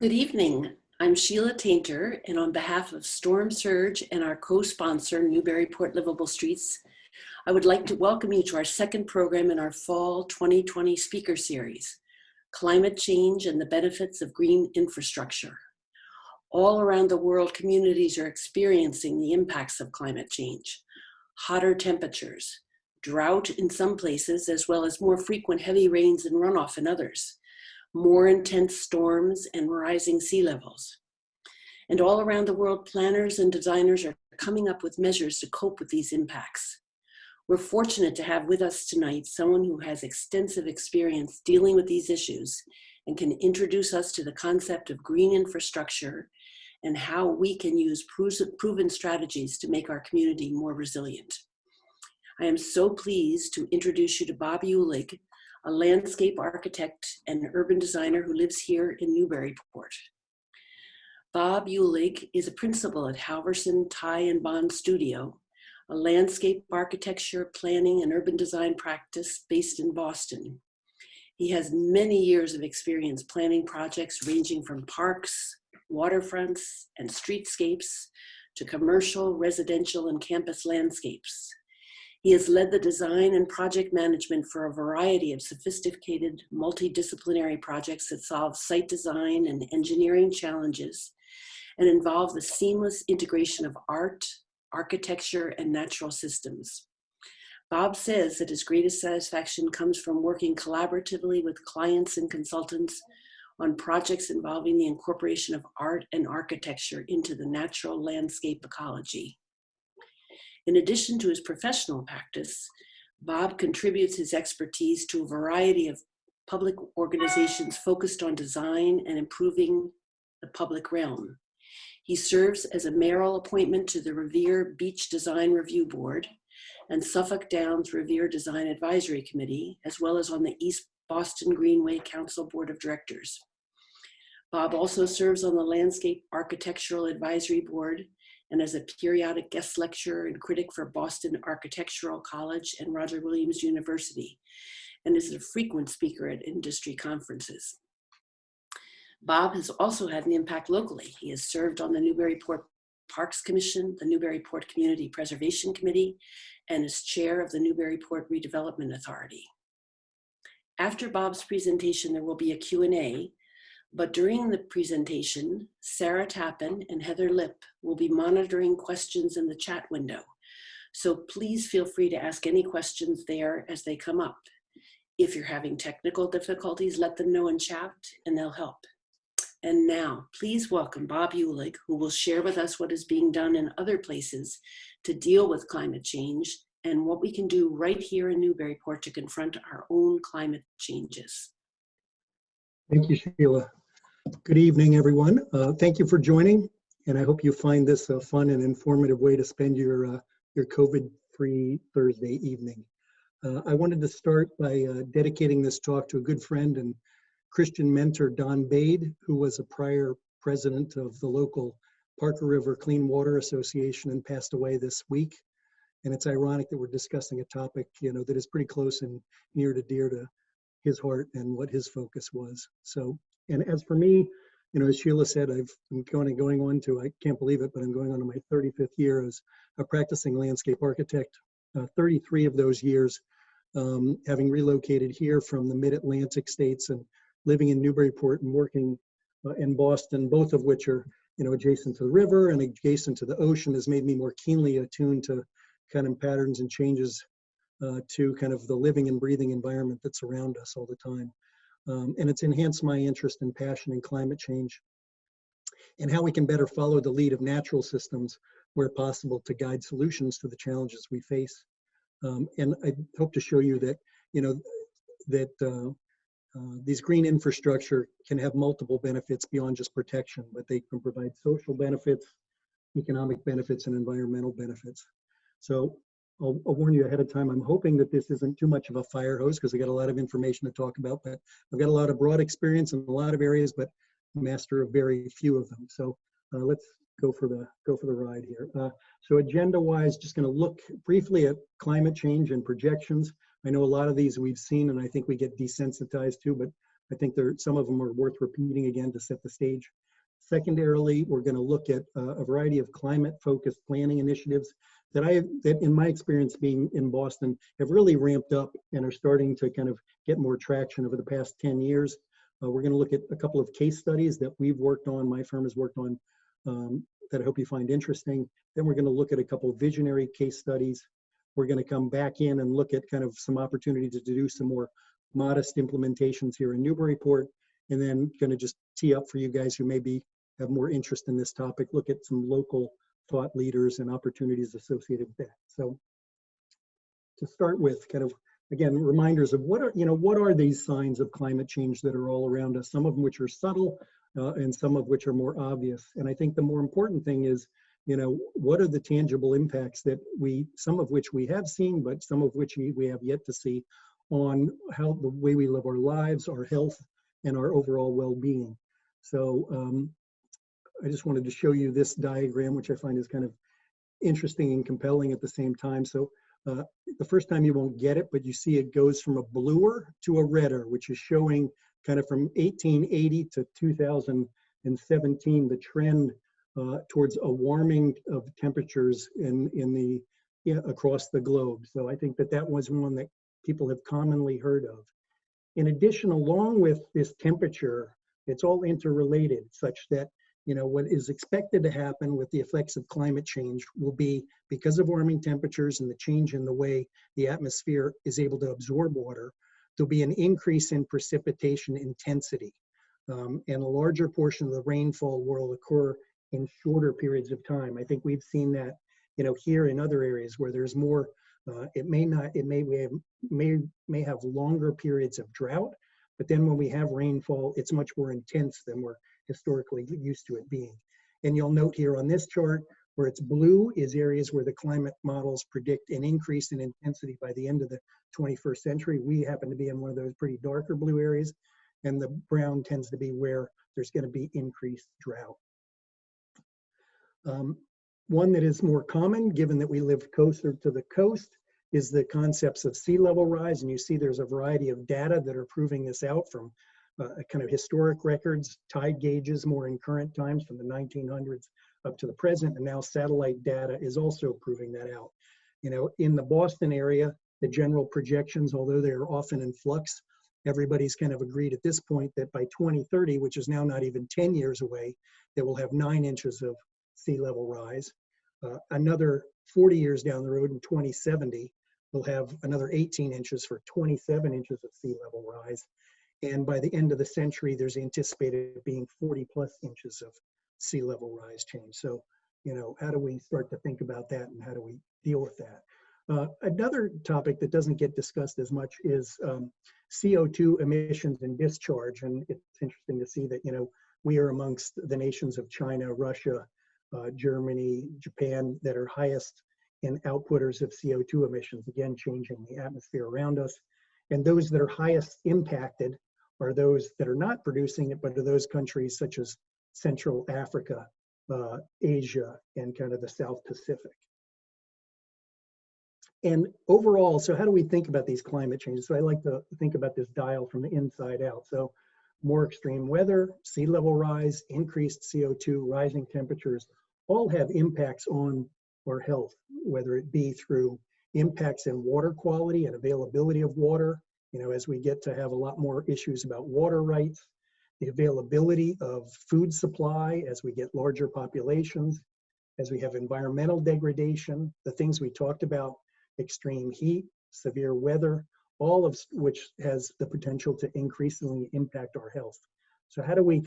Good evening. I'm Sheila Tainter, and on behalf of Storm Surge and our co-sponsor, Newburyport Livable Streets, I would like to welcome you to our second program in our Fall 2020 speaker series, Climate Change and the Benefits of Green Infrastructure. All around the world, communities are experiencing the impacts of climate change. Hotter temperatures, drought in some places, as well as more frequent heavy rains and runoff in others. More intense storms and rising sea levels. And all around the world, planners and designers are coming up with measures to cope with these impacts. We're fortunate to have with us tonight someone who has extensive experience dealing with these issues and can introduce us to the concept of green infrastructure and how we can use proven strategies to make our community more resilient. I am so pleased to introduce you to Bob Uhlig, a landscape architect and urban designer who lives here in Newburyport. Bob Uhlig is a principal at Halverson Tie & Bond Studio, a landscape architecture, planning, and urban design practice based in Boston. He has many years of experience planning projects ranging from parks, waterfronts, and streetscapes to commercial, residential, and campus landscapes. He has led the design and project management for a variety of sophisticated multidisciplinary projects that solve site design and engineering challenges and involve the seamless integration of art, architecture, and natural systems. Bob says that his greatest satisfaction comes from working collaboratively with clients and consultants on projects involving the incorporation of art and architecture into the natural landscape ecology. In addition to his professional practice, Bob contributes his expertise to a variety of public organizations focused on design and improving the public realm. He serves as a mayoral appointment to the Revere Beach Design Review Board and Suffolk Downs Revere Design Advisory Committee, as well as on the East Boston Greenway Council Board of Directors. Bob also serves on the Landscape Architectural Advisory Board and as a periodic guest lecturer and critic for Boston Architectural College and Roger Williams University, and is a frequent speaker at industry conferences. Bob has also had an impact locally. He has served on the Newburyport Parks Commission, the Newburyport Community Preservation Committee, and is chair of the Newburyport Redevelopment Authority. After Bob's presentation, there will be a Q&A, but during the presentation, Sarah Tappan and Heather Lipp will be monitoring questions in the chat window. So please feel free to ask any questions there as they come up. If you're having technical difficulties, let them know in chat and they'll help. And now, please welcome Bob Uhlig, who will share with us what is being done in other places to deal with climate change and what we can do right here in Newburyport to confront our own climate changes. Thank you, Sheila. Good evening, everyone. Thank you for joining, and I hope you find this a fun and informative way to spend your COVID-free Thursday evening. I wanted to start by dedicating this talk to a good friend and Christian mentor, Don Bade, who was a prior president of the local Parker River Clean Water Association and passed away this week. And it's ironic that we're discussing a topic, that is pretty close and near to dear to his heart and what his focus was. So, and as for me, as Sheila said, I'm going on to, I can't believe it, but I'm going on to my 35th year as a practicing landscape architect, 33 of those years having relocated here from the mid-Atlantic states and living in Newburyport and working in Boston, both of which are, adjacent to the river and adjacent to the ocean, has made me more keenly attuned to kind of patterns and changes to kind of the living and breathing environment that's around us all the time. And it's enhanced my interest and passion in climate change and how we can better follow the lead of natural systems where possible to guide solutions to the challenges we face. And I hope to show you that, these green infrastructure can have multiple benefits beyond just protection, but they can provide social benefits, economic benefits, and environmental benefits. So I'll warn you ahead of time, I'm hoping that this isn't too much of a fire hose because I got a lot of information to talk about, but I've got a lot of broad experience in a lot of areas, but master of very few of them. So let's go for the ride here. So agenda-wise, just going to look briefly at climate change and projections. I know a lot of these we've seen and I think we get desensitized to, but I think some of them are worth repeating again to set the stage. Secondarily, we're going to look at a variety of climate-focused planning initiatives that in my experience being in Boston have really ramped up and are starting to kind of get more traction over the past 10 years. We're going to look at a couple of case studies that we've worked on, my firm has worked on, that I hope you find interesting. Then we're going to look at a couple of visionary case studies. We're going to come back in and look at kind of some opportunities to do some more modest implementations here in Newburyport, and then going to just tee up for you guys who maybe have more interest in this topic, look at some local thought leaders and opportunities associated with that. So to start with, kind of, again, reminders of what are these signs of climate change that are all around us, some of them which are subtle and some of which are more obvious. And I think the more important thing is, what are the tangible impacts that some of which we have seen, but some of which we have yet to see on how the way we live our lives, our health, and our overall well-being. So I just wanted to show you this diagram, which I find is kind of interesting and compelling at the same time. So the first time you won't get it, but you see it goes from a bluer to a redder, which is showing kind of from 1880 to 2017, the trend towards a warming of temperatures across the globe. So I think that was one that people have commonly heard of. In addition, along with this temperature, it's all interrelated, such that what is expected to happen with the effects of climate change will be, because of warming temperatures and the change in the way the atmosphere is able to absorb water, there'll be an increase in precipitation intensity. And a larger portion of the rainfall will occur in shorter periods of time. I think we've seen that, here in other areas where there's more, we may have longer periods of drought, but then when we have rainfall, it's much more intense than we're historically used to it being. And you'll note here on this chart, where it's blue is areas where the climate models predict an increase in intensity by the end of the 21st century. We happen to be in one of those pretty darker blue areas, and the brown tends to be where there's going to be increased drought. One that is more common, given that we live closer to the coast, is the concepts of sea level rise. And you see there's a variety of data that are proving this out, from kind of historic records, tide gauges more in current times from the 1900s up to the present, and now satellite data is also proving that out. In the Boston area, the general projections, although they're often in flux, everybody's kind of agreed at this point that by 2030, which is now not even 10 years away, that we'll have 9 inches of sea level rise. Another 40 years down the road in 2070, we'll have another 18 inches for 27 inches of sea level rise. And by the end of the century, there's anticipated being 40 plus inches of sea level rise change. So, how do we start to think about that, and how do we deal with that? Another topic that doesn't get discussed as much is CO2 emissions and discharge. And it's interesting to see that, we are amongst the nations of China, Russia, Germany, Japan, that are highest in outputters of CO2 emissions, again, changing the atmosphere around us. And those that are highest impacted are those that are not producing it, but are those countries such as Central Africa, Asia, and kind of the South Pacific. And overall, so how do we think about these climate changes? So I like to think about this dial from the inside out. So more extreme weather, sea level rise, increased CO2, rising temperatures, all have impacts on our health, whether it be through impacts in water quality and availability of water, as we get to have a lot more issues about water rights, the availability of food supply as we get larger populations, as we have environmental degradation, the things we talked about, extreme heat, severe weather, all of which has the potential to increasingly impact our health. So how do we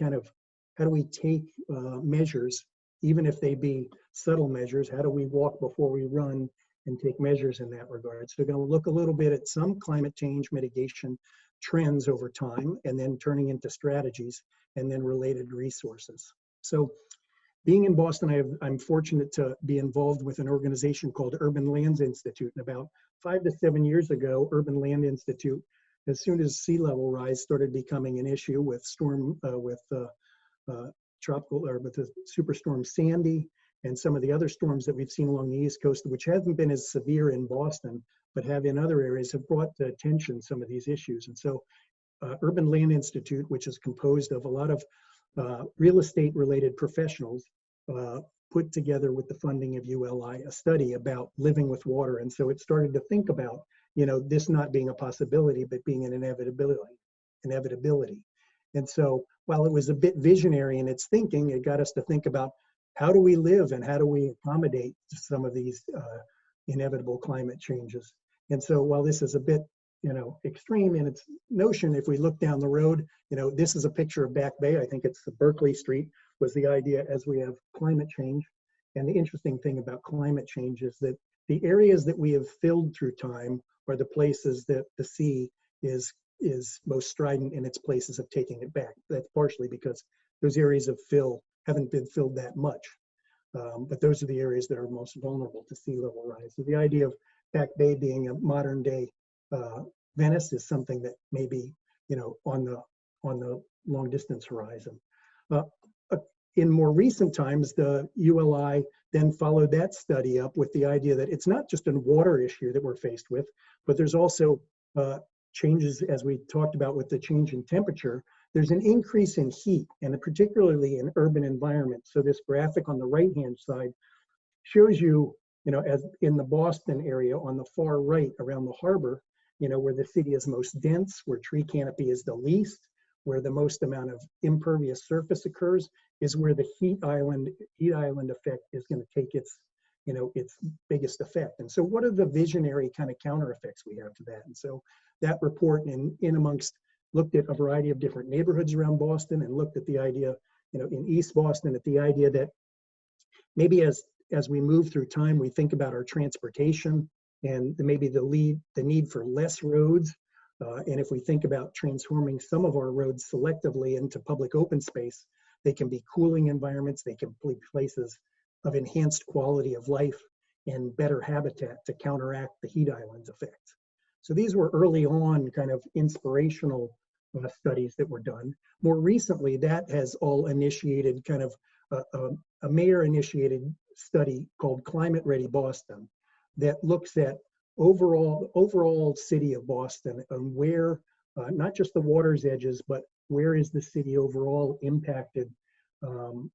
take measures, even if they be subtle measures? How do we walk before we run and take measures in that regard? So we're going to look a little bit at some climate change mitigation trends over time, and then turning into strategies, and then related resources. So being in Boston, I'm fortunate to be involved with an organization called Urban Lands Institute. And about 5 to 7 years ago, Urban Land Institute, as soon as sea level rise started becoming an issue with the superstorm Sandy and some of the other storms that we've seen along the East Coast, which hasn't been as severe in Boston, but have in other areas, have brought to attention some of these issues. And so Urban Land Institute, which is composed of a lot of real estate related professionals, put together with the funding of ULI a study about living with water. And so it started to think about, this not being a possibility, but being an inevitability. And so while it was a bit visionary in its thinking, it got us to think about how do we live and how do we accommodate some of these inevitable climate changes. And so while this is a bit, extreme in its notion, if we look down the road, this is a picture of Back Bay. I think it's the Berkeley Street was the idea as we have climate change. And the interesting thing about climate change is that the areas that we have filled through time are the places that the sea is most strident in its places of taking it back. That's partially because those areas of fill haven't been filled that much. But those are the areas that are most vulnerable to sea level rise. So the idea of Back Bay being a modern day Venice is something that may be, on the long distance horizon. In more recent times, the ULI then followed that study up with the idea that it's not just a water issue that we're faced with, but there's also changes, as we talked about with the change in temperature. There's an increase in heat, and particularly in urban environments. So this graphic on the right-hand side shows you, as in the Boston area on the far right around the harbor, where the city is most dense, where tree canopy is the least, where the most amount of impervious surface occurs, is where the heat island effect is going to take its biggest effect. And so what are the visionary kind of counter effects we have to that? And so that report in amongst looked at a variety of different neighborhoods around Boston and looked at the idea, in East Boston, at the idea that maybe as we move through time, we think about our transportation and maybe the need for less roads. And if we think about transforming some of our roads selectively into public open space, they can be cooling environments, they can be places of enhanced quality of life and better habitat to counteract the heat islands effect. So these were early on kind of inspirational studies that were done. More recently, that has all initiated kind of a mayor-initiated study called Climate Ready Boston that looks at overall city of Boston and where, not just the water's edges, but where is the city overall impacted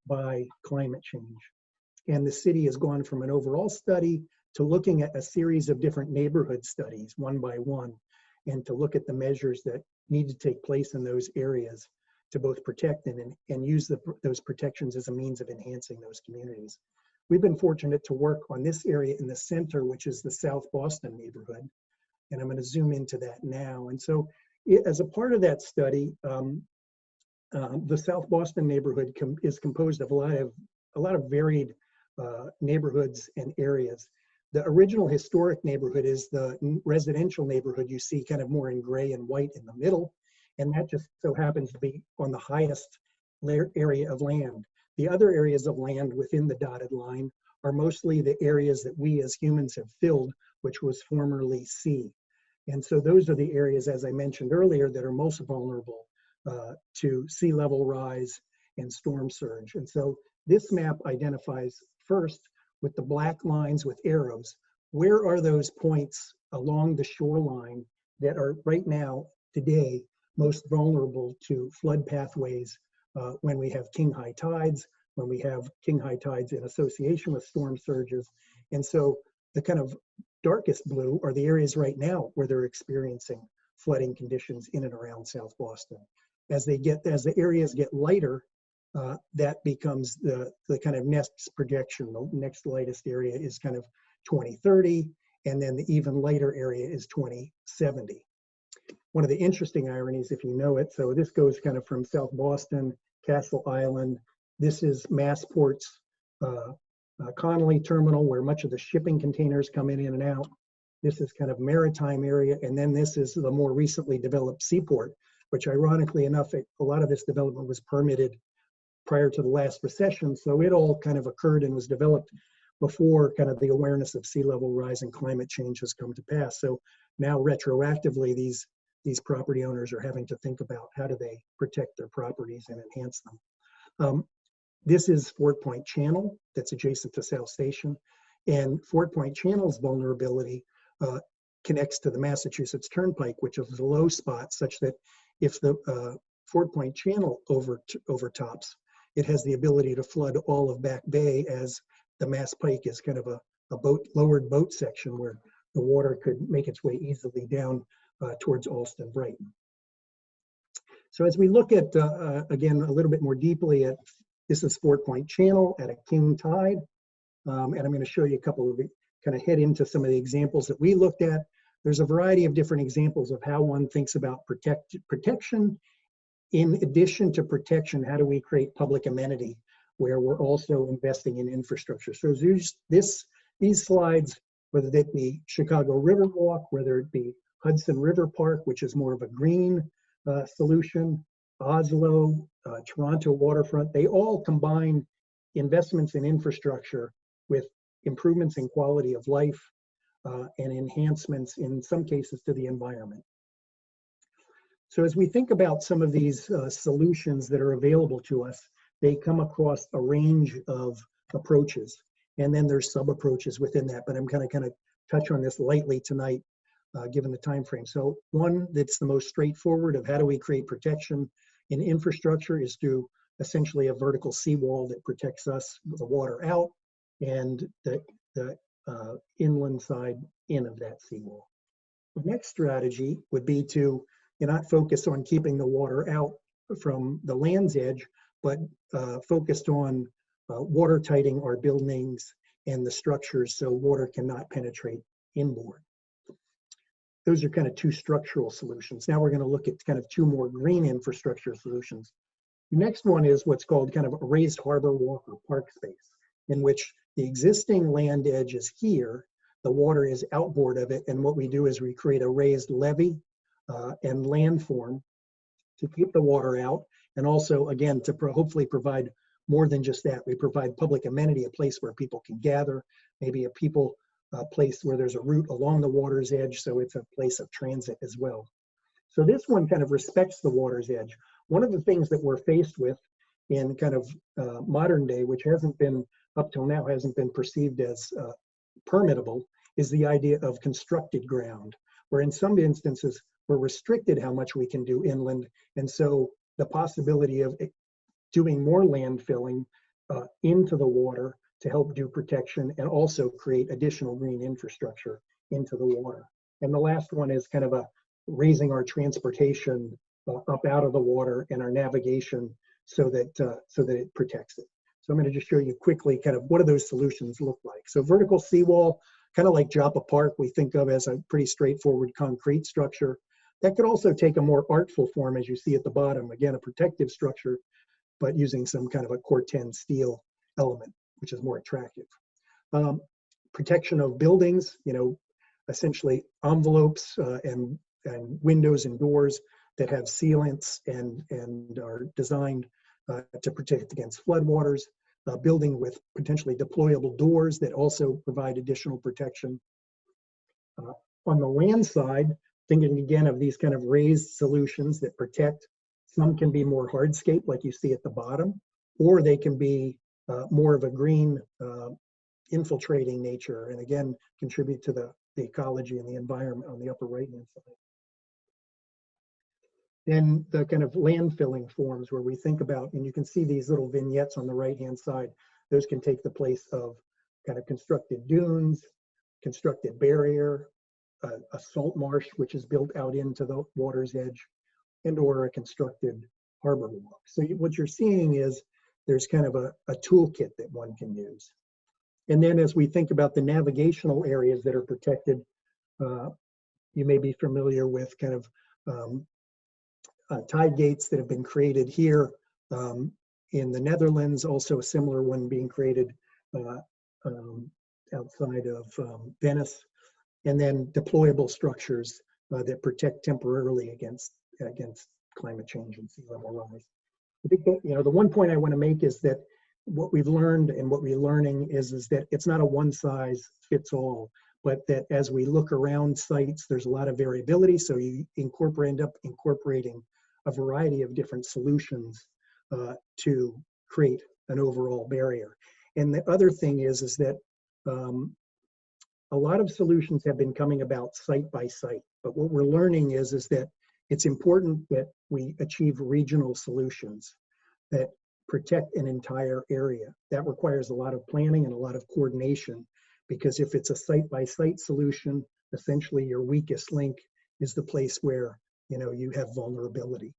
by climate change. And the city has gone from an overall study to looking at a series of different neighborhood studies, one by one, and to look at the measures that need to take place in those areas to both protect and use those protections as a means of enhancing those communities. We've been fortunate to work on this area in the center, which is the South Boston neighborhood. And I'm going to zoom into that now. And so as a part of that study, the South Boston neighborhood is composed of a lot of varied neighborhoods and areas. The original historic neighborhood is the residential neighborhood you see kind of more in gray and white in the middle. And that just so happens to be on the highest area of land. The other areas of land within the dotted line are mostly the areas that we as humans have filled, which was formerly sea. And so those are the areas, as I mentioned earlier, that are most vulnerable to sea level rise and storm surge. And so this map identifies first with the black lines with arrows, where are those points along the shoreline that are right now, today, most vulnerable to flood pathways when we have king high tides, when we have king high tides in association with storm surges. And so the kind of darkest blue are the areas right now where they're experiencing flooding conditions in and around South Boston. As the areas get lighter, that becomes the kind of next projection. The next lightest area is kind of 2030, and then the even lighter area is 2070. One of the interesting ironies, if you know it, so this goes kind of from South Boston, Castle Island. This is Massport's Connolly terminal, where much of the shipping containers come in and out. This is kind of maritime area, and then this is the more recently developed seaport, which ironically enough, a lot of this development was permitted prior to the last recession, so it all kind of occurred and was developed before kind of the awareness of sea level rise and climate change has come to pass. So now retroactively, these property owners are having to think about how do they protect their properties and enhance them. This is Fort Point Channel that's adjacent to South Station, and Fort Point Channel's vulnerability connects to the Massachusetts Turnpike, which is a low spot such that if the Fort Point Channel overtops, it has the ability to flood all of Back Bay, as the Mass Pike is kind of a lowered boat section where the water could make its way easily down towards Alston Brighton. So as we look at, again, a little bit more deeply at, this is Fort Point Channel at a king tide. And I'm going to show you a couple of, kind of head into some of the examples that we looked at. There's a variety of different examples of how one thinks about protection. In addition to protection, how do we create public amenity where we're also investing in infrastructure? So these slides, whether it be Chicago Riverwalk, whether it be Hudson River Park, which is more of a green solution, Oslo, Toronto waterfront, they all combine investments in infrastructure with improvements in quality of life and enhancements, in some cases, to the environment. So as we think about some of these solutions that are available to us, they come across a range of approaches, and then there's sub-approaches within that, but I'm kind of touch on this lightly tonight, given the time frame. So one that's the most straightforward of how do we create protection in infrastructure is through essentially a vertical seawall that protects us, the water out, and the inland side in of that seawall. The next strategy would be to not focus on keeping the water out from the land's edge, but focused on water tighting our buildings and the structures so water cannot penetrate inboard. Those are kind of two structural solutions. Now we're going to look at kind of two more green infrastructure solutions. The next one is what's called kind of a raised harbor walk or park space, in which the existing land edge is here, the water is outboard of it, and what we do is we create a raised levee and landform to keep the water out, and also, again, to hopefully provide more than just that. We provide public amenity, a place where people can gather, maybe a place where there's a route along the water's edge, so it's a place of transit as well. So this one kind of respects the water's edge. One of the things that we're faced with in kind of modern day, which hasn't been, up till now, hasn't been perceived as permittable, is the idea of constructed ground, where in some instances, we're restricted how much we can do inland, and so the possibility of doing more land filling into the water to help do protection and also create additional green infrastructure into the water. And the last one is kind of a raising our transportation up out of the water and our navigation so that it protects it. So I'm going to just show you quickly kind of what do those solutions look like. So vertical seawall, kind of like Joppa Park, we think of as a pretty straightforward concrete structure. That could also take a more artful form, as you see at the bottom. Again, a protective structure, but using some kind of a Corten steel element, which is more attractive. Protection of buildings, essentially envelopes and windows and doors that have sealants and are designed to protect against floodwaters. Building with potentially deployable doors that also provide additional protection. On the land side, thinking again of these kind of raised solutions that protect. Some can be more hardscape, like you see at the bottom, or they can be more of a green infiltrating nature, and again, contribute to the ecology and the environment on the upper right-hand side. Then the kind of land filling forms where we think about, and you can see these little vignettes on the right-hand side, those can take the place of kind of constructed dunes, constructed barrier, a salt marsh, which is built out into the water's edge, and or a constructed harbor walk. So what you're seeing is there's kind of a toolkit that one can use. And then as we think about the navigational areas that are protected, you may be familiar with kind of tide gates that have been created here in the Netherlands, also a similar one being created outside of Venice, and then deployable structures that protect temporarily against climate change and sea level rise. I think that, the one point I want to make is that what we've learned and what we're learning is that it's not a one size fits all, but that as we look around sites, there's a lot of variability. So you end up incorporating a variety of different solutions to create an overall barrier. And the other thing is that a lot of solutions have been coming about site by site, but what we're learning is that it's important that we achieve regional solutions that protect an entire area. That requires a lot of planning and a lot of coordination, because if it's a site-by-site solution, essentially your weakest link is the place where you have vulnerability.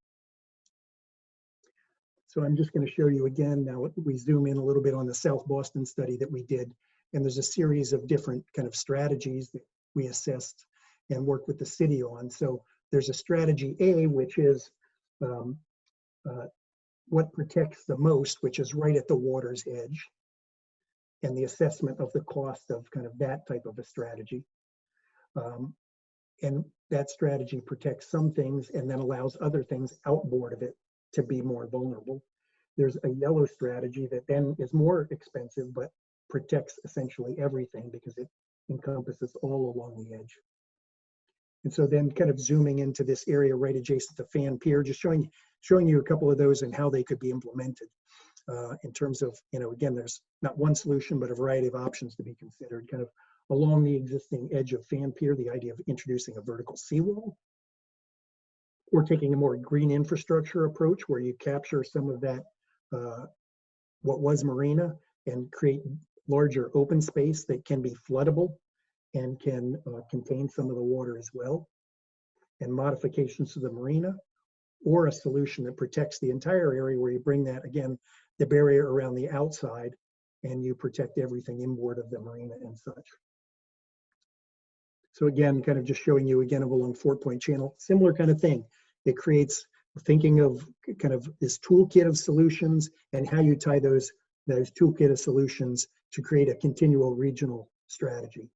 So I'm just going to show you again, now we zoom in a little bit on the South Boston study that we did, and there's a series of different kind of strategies that we assessed and worked with the city on. So there's a strategy A, which is what protects the most, which is right at the water's edge, and the assessment of the cost of kind of that type of a strategy. And that strategy protects some things and then allows other things outboard of it to be more vulnerable. There's a yellow strategy that then is more expensive, but protects essentially everything because it encompasses all along the edge. And so then kind of zooming into this area right adjacent to Fan Pier, just showing you a couple of those and how they could be implemented in terms of, again, there's not one solution, but a variety of options to be considered. Kind of along the existing edge of Fan Pier, the idea of introducing a vertical seawall, or taking a more green infrastructure approach where you capture some of that, what was marina, and create larger open space that can be floodable and can contain some of the water as well, and modifications to the marina, or a solution that protects the entire area where you bring that, again, the barrier around the outside, and you protect everything inboard of the marina and such. So again, kind of just showing you again along Fort Point Channel, similar kind of thing. It creates thinking of kind of this toolkit of solutions and how you tie those toolkit of solutions to create a continual regional strategy.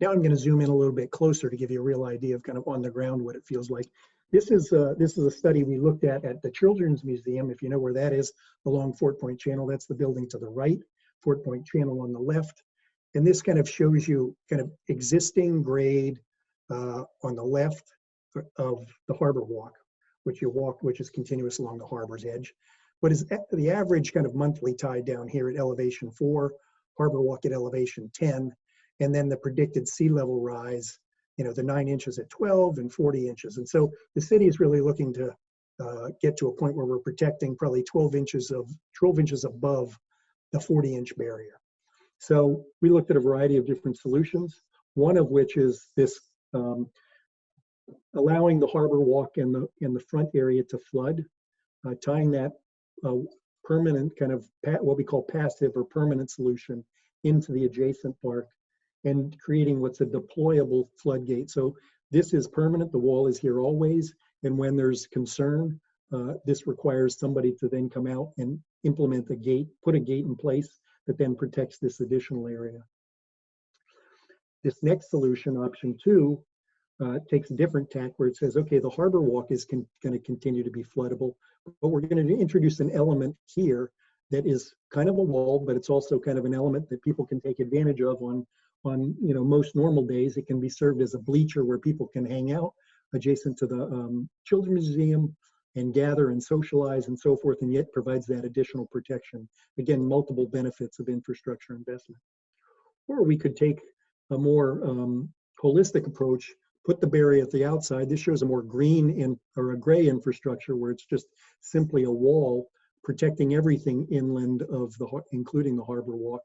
Now I'm going to zoom in a little bit closer to give you a real idea of kind of on the ground what it feels like. This is a study we looked at the Children's Museum, if you know where that is, along Fort Point Channel. That's the building to the right, Fort Point Channel on the left. And this kind of shows you kind of existing grade on the left of the harbor walk, which is continuous along the harbor's edge. What is the average kind of monthly tide down here at elevation 4, harbor walk at elevation 10, and then the predicted sea level rise, the 9 inches at 12 and 40 inches. And so the city is really looking to get to a point where we're protecting probably 12 inches above the 40-inch barrier. So we looked at a variety of different solutions, one of which is this allowing the harbor walk in the front area to flood, tying that permanent kind of what we call passive or permanent solution into the adjacent park, and creating what's a deployable floodgate. So this is permanent, the wall is here always, and when there's concern, this requires somebody to then come out and implement a gate, put a gate in place that then protects this additional area. This next solution, option 2, takes a different tack where it says, okay, the harbor walk is going to continue to be floodable, but we're going to introduce an element here that is kind of a wall, but it's also kind of an element that people can take advantage of on most normal days. It can be served as a bleacher where people can hang out adjacent to the Children's Museum and gather and socialize and so forth, and yet provides that additional protection. Again, multiple benefits of infrastructure investment. Or we could take a more holistic approach, put the barrier at the outside. This shows a more green or a gray infrastructure where it's just simply a wall protecting everything inland of including the harbor walk.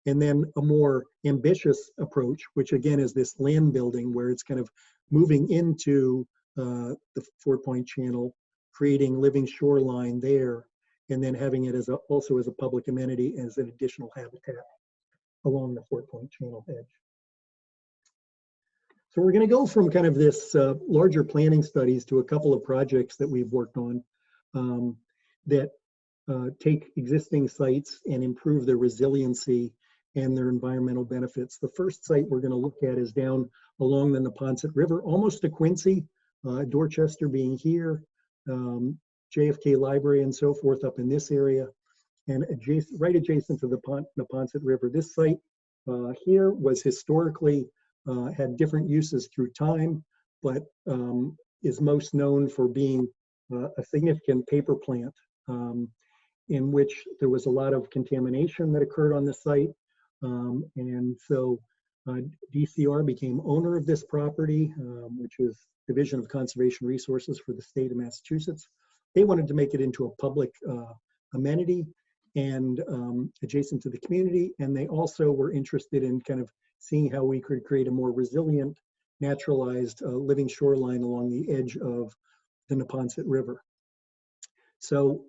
And then a more ambitious approach, which again is this land building where it's kind of moving into the Fort Point Channel, creating living shoreline there, and then having it also as a public amenity as an additional habitat along the Fort Point Channel edge. So we're going to go from kind of this larger planning studies to a couple of projects that we've worked on that take existing sites and improve their resiliency and their environmental benefits. The first site we're going to look at is down along the Neponset River, almost to Quincy, Dorchester being here, JFK Library and so forth up in this area, and right adjacent to the Neponset River. This site here was historically had different uses through time, but is most known for being a significant paper plant in which there was a lot of contamination that occurred on the site. And so DCR became owner of this property, which is Division of Conservation Resources for the state of Massachusetts. They wanted to make it into a public amenity and adjacent to the community. And they also were interested in kind of seeing how we could create a more resilient, naturalized living shoreline along the edge of the Neponset River. So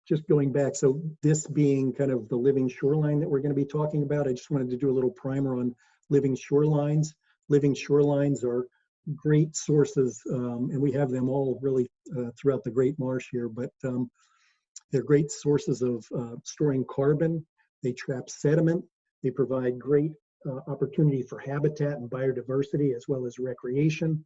just going back, so this being kind of the living shoreline that we're going to be talking about, I just wanted to do a little primer on living shorelines. Living shorelines are great sources, and we have them all really throughout the Great Marsh here, but they're great sources of storing carbon. They trap sediment. They provide great opportunity for habitat and biodiversity as well as recreation.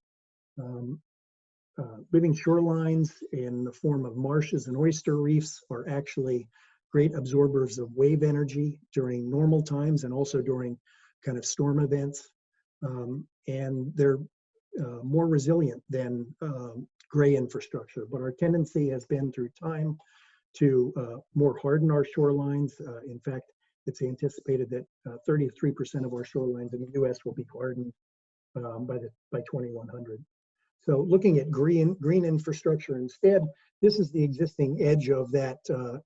Living shorelines in the form of marshes and oyster reefs are actually great absorbers of wave energy during normal times and also during kind of storm events. And they're more resilient than gray infrastructure. But our tendency has been through time to more harden our shorelines. In fact, it's anticipated that 33% of our shorelines in the US will be hardened by 2100. So looking at green infrastructure instead, this is the existing edge of that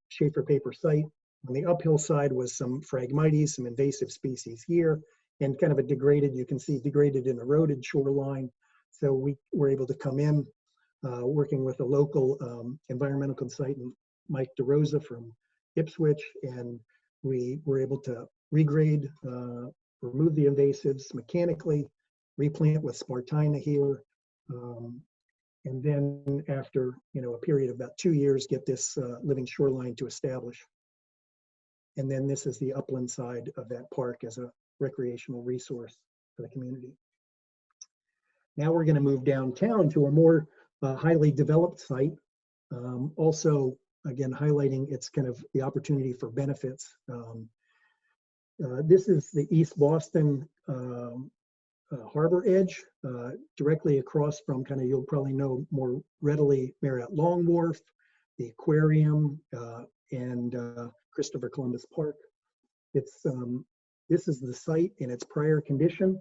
Schaefer paper site. On the uphill side was some Phragmites, some invasive species here, and kind of a degraded, you can see degraded and eroded shoreline. So we were able to come in working with a local environmental consultant, Mike DeRosa from Ipswich, and we were able to regrade, remove the invasives mechanically, replant with Spartina here, and then after a period of about 2 years, get this living shoreline to establish. And then this is the upland side of that park as a recreational resource for the community. Now we're going to move downtown to a more highly developed site. Also, again, highlighting its kind of the opportunity for benefits. This is the East Boston harbor edge, directly across from kind of, you'll probably know more readily, Marriott Long Wharf, the aquarium, and Christopher Columbus Park. It's this is the site in its prior condition.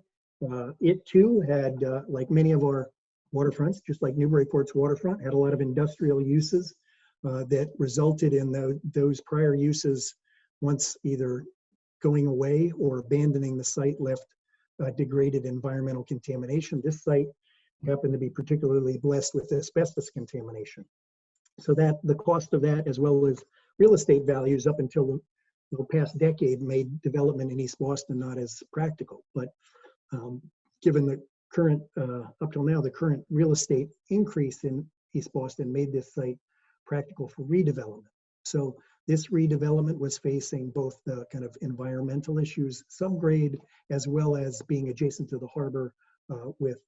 It too had, like many of our waterfronts, just like Newburyport's waterfront, had a lot of industrial uses that resulted in those prior uses once either going away or abandoning the site left degraded environmental contamination. This site happened to be particularly blessed with asbestos contamination. So that the cost of that, as well as real estate values up until the past decade, made development in East Boston not as practical. But given the current, up till now, the current real estate increase in East Boston made this site practical for redevelopment. So this redevelopment was facing both the kind of environmental issues, subgrade, as well as being adjacent to the harbor with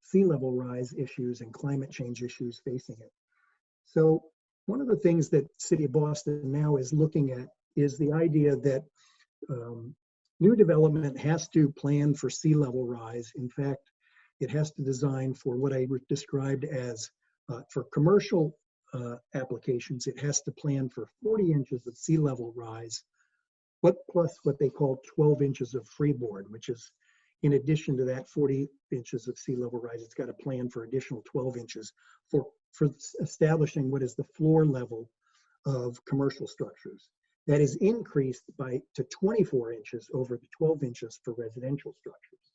sea level rise issues and climate change issues facing it. So one of the things that City of Boston now is looking at is the idea that new development has to plan for sea level rise. In fact, it has to design for what I described as for commercial applications, it has to plan for 40 inches of sea level rise, but plus what they call 12 inches of freeboard, which is in addition to that 40 inches of sea level rise, it's got to plan for additional 12 inches for establishing what is the floor level of commercial structures. That is increased to 24 inches over the 12 inches for residential structures.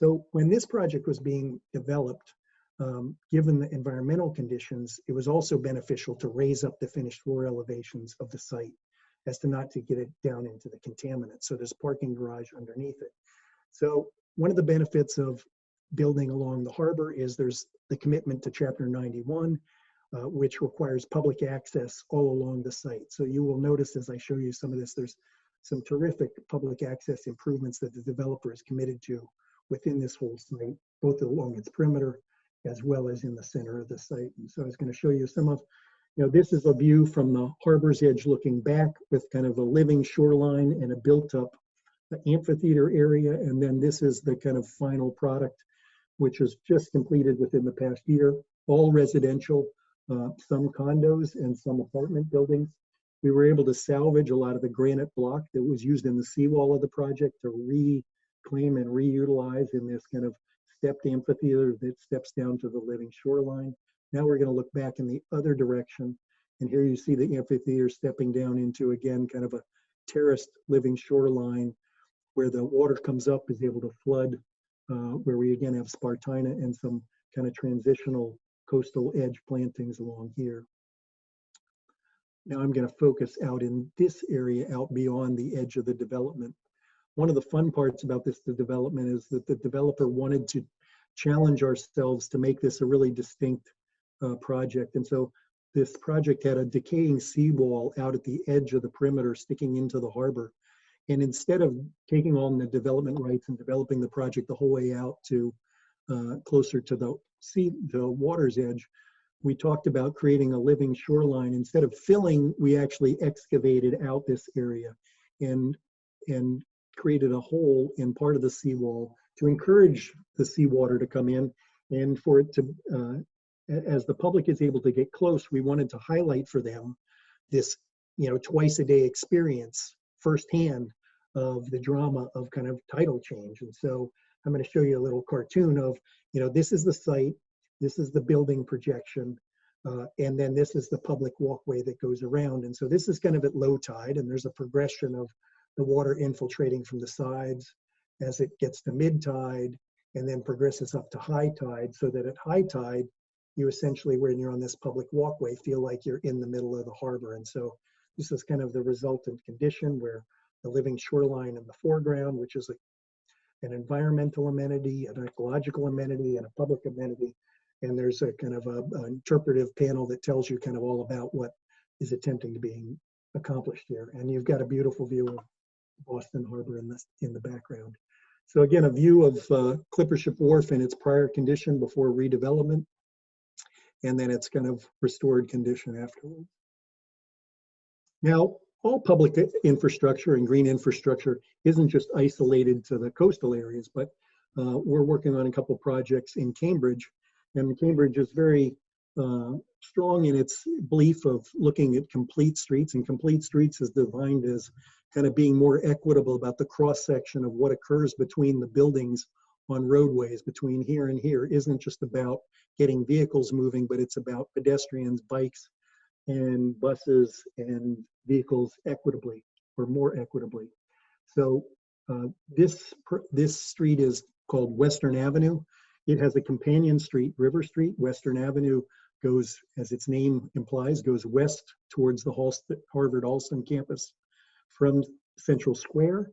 So when this project was being developed, given the environmental conditions, it was also beneficial to raise up the finished floor elevations of the site as to not to get it down into the contaminants. So there's a parking garage underneath it. So one of the benefits of building along the harbor is there's the commitment to Chapter 91, which requires public access all along the site. So you will notice as I show you some of this, there's some terrific public access improvements that the developer is committed to within this whole site, both along its perimeter as well as in the center of the site. And so I was going to show you some of, this is a view from the harbor's edge looking back with kind of a living shoreline and a built up amphitheater area. And then this is the kind of final product, which was just completed within the past year, all residential, some condos and some apartment buildings. We were able to salvage a lot of the granite block that was used in the seawall of the project to reclaim and reutilize in this kind of stepped amphitheater that steps down to the living shoreline. Now we're going to look back in the other direction, and here you see the amphitheater stepping down into, again, kind of a terraced living shoreline where the water comes up, is able to flood, where we again have Spartina and some kind of transitional coastal edge plantings along here. Now I'm going to focus out in this area out beyond the edge of the development. One of the fun parts about the development is that the developer wanted to challenge ourselves to make this a really distinct project. And so this project had a decaying seawall out at the edge of the perimeter sticking into the harbor. And instead of taking on the development rights and developing the project the whole way out to closer to the water's edge, we talked about creating a living shoreline. Instead of filling, we actually excavated out this area and created a hole in part of the seawall to encourage the seawater to come in, and for it to, as the public is able to get close, we wanted to highlight for them this, twice a day experience firsthand of the drama of kind of tidal change. And so I'm going to show you a little cartoon of, this is the site, this is the building projection, and then this is the public walkway that goes around. And so this is kind of at low tide, and there's a progression of the water infiltrating from the sides as it gets to mid tide and then progresses up to high tide, so that at high tide, you essentially, when you're on this public walkway, feel like you're in the middle of the harbor. And so this is kind of the resultant condition where the living shoreline in the foreground, which is an environmental amenity, an ecological amenity, and a public amenity. And there's a kind of an interpretive panel that tells you kind of all about what is attempting to be accomplished here. And you've got a beautiful view of Boston Harbor in the background. So again, a view of Clipper Ship Wharf in its prior condition before redevelopment, and then its kind of restored condition afterwards. Now, all public infrastructure and green infrastructure isn't just isolated to the coastal areas, but we're working on a couple projects in Cambridge, and Cambridge is very strong in its belief of looking at complete streets, and complete streets is defined as kind of being more equitable about the cross-section of what occurs between the buildings on roadways. Between here and here isn't just about getting vehicles moving, but it's about pedestrians, bikes, and buses and vehicles equitably, or more equitably. So this street is called Western Avenue. It has a companion street, River Street. Western Avenue goes, as its name implies, goes west towards the Harvard Alston campus from Central Square.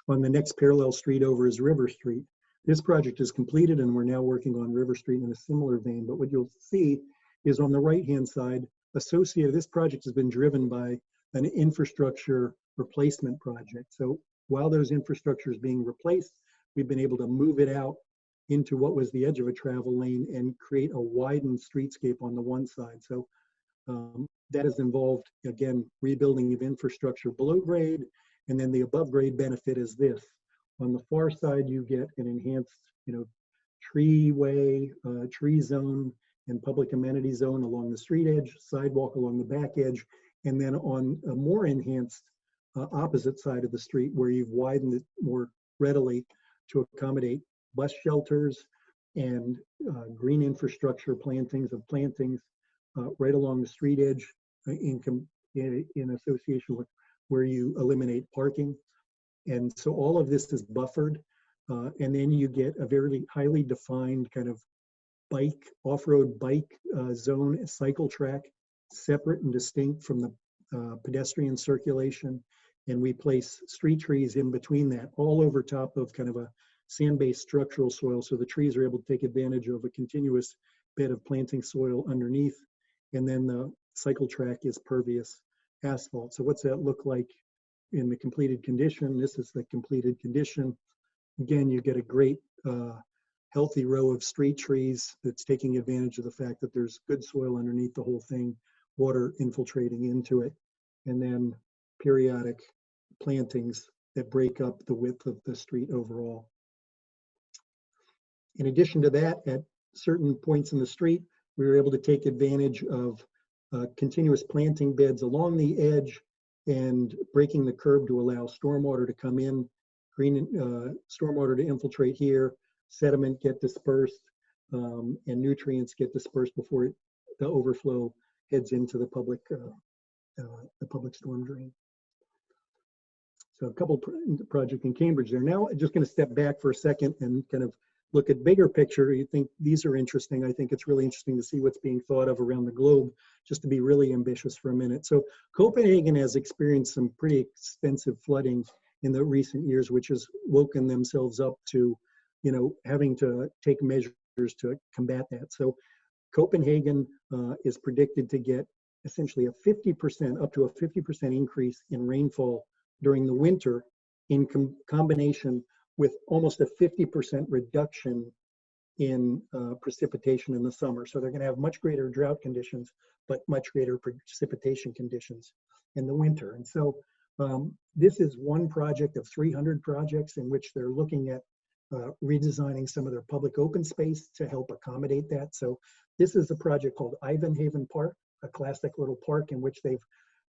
On the next parallel street over is River Street. This project is completed, and we're now working on River Street in a similar vein. But what you'll see is on the right-hand side, this project has been driven by an infrastructure replacement project. So while those infrastructure is being replaced, we've been able to move it out into what was the edge of a travel lane and create a widened streetscape on the one side. So that has involved, again, rebuilding of infrastructure below grade, and then the above grade benefit is this. On the far side, you get an enhanced, treeway, tree zone, and public amenity zone along the street edge, sidewalk along the back edge, and then on a more enhanced opposite side of the street where you've widened it more readily to accommodate bus shelters and green infrastructure plantings right along the street edge in association with where you eliminate parking. And so all of this is buffered, and then you get a very highly defined kind of off-road bike zone, cycle track, separate and distinct from the pedestrian circulation. And we place street trees in between that, all over top of kind of a sand-based structural soil, so the trees are able to take advantage of a continuous bed of planting soil underneath. And then the cycle track is pervious asphalt. So what's that look like in the completed condition? This is the completed condition. Again, you get a great healthy row of street trees that's taking advantage of the fact that there's good soil underneath the whole thing, water infiltrating into it, and then periodic plantings that break up the width of the street overall. In addition to that, at certain points in the street, we were able to take advantage of continuous planting beds along the edge and breaking the curb to allow stormwater to come in, stormwater to infiltrate here, sediment get dispersed, and nutrients get dispersed before the overflow heads into the public storm drain. So a couple project in Cambridge there. Now I'm just going to step back for a second and kind of look at bigger picture. You think these are interesting. I think it's really interesting to see what's being thought of around the globe, just to be really ambitious for a minute. So Copenhagen has experienced some pretty extensive flooding in the recent years, which has woken themselves up to, you know, having to take measures to combat that. So Copenhagen is predicted to get essentially a 50%, up to a 50% increase in rainfall during the winter, in combination with almost a 50% reduction in precipitation in the summer. So they're going to have much greater drought conditions, but much greater precipitation conditions in the winter. And so this is one project of 300 projects in which they're looking at redesigning some of their public open space to help accommodate that. So this is a project called Ivanhaven Park, a classic little park in which they've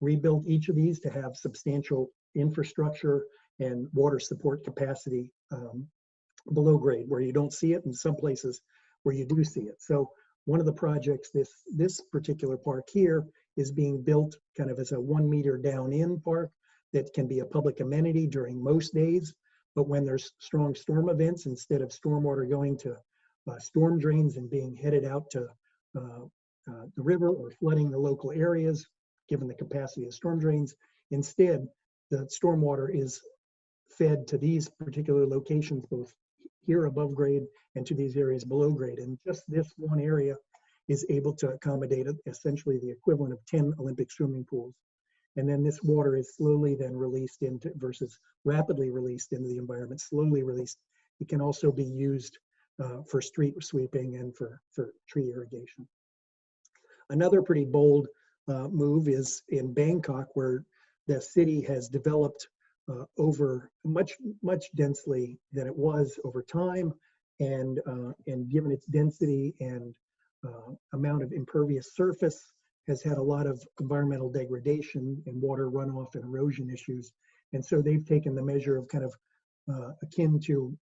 rebuilt each of these to have substantial infrastructure and water support capacity below grade, where you don't see it, and some places where you do see it. So one of the projects, this particular park here, is being built kind of as a 1 meter down in park that can be a public amenity during most days. But when there's strong storm events, instead of stormwater going to storm drains and being headed out to the river or flooding the local areas, given the capacity of storm drains, instead the stormwater is fed to these particular locations, both here above grade and to these areas below grade. And just this one area is able to accommodate essentially the equivalent of 10 Olympic swimming pools. And then this water is slowly then released into, versus rapidly released into the environment, slowly released. It can also be used for street sweeping and for tree irrigation. Another pretty bold move is in Bangkok, where the city has developed over much densely than it was over time, and given its density and amount of impervious surface, has had a lot of environmental degradation and water runoff and erosion issues. And so they've taken the measure of kind of akin to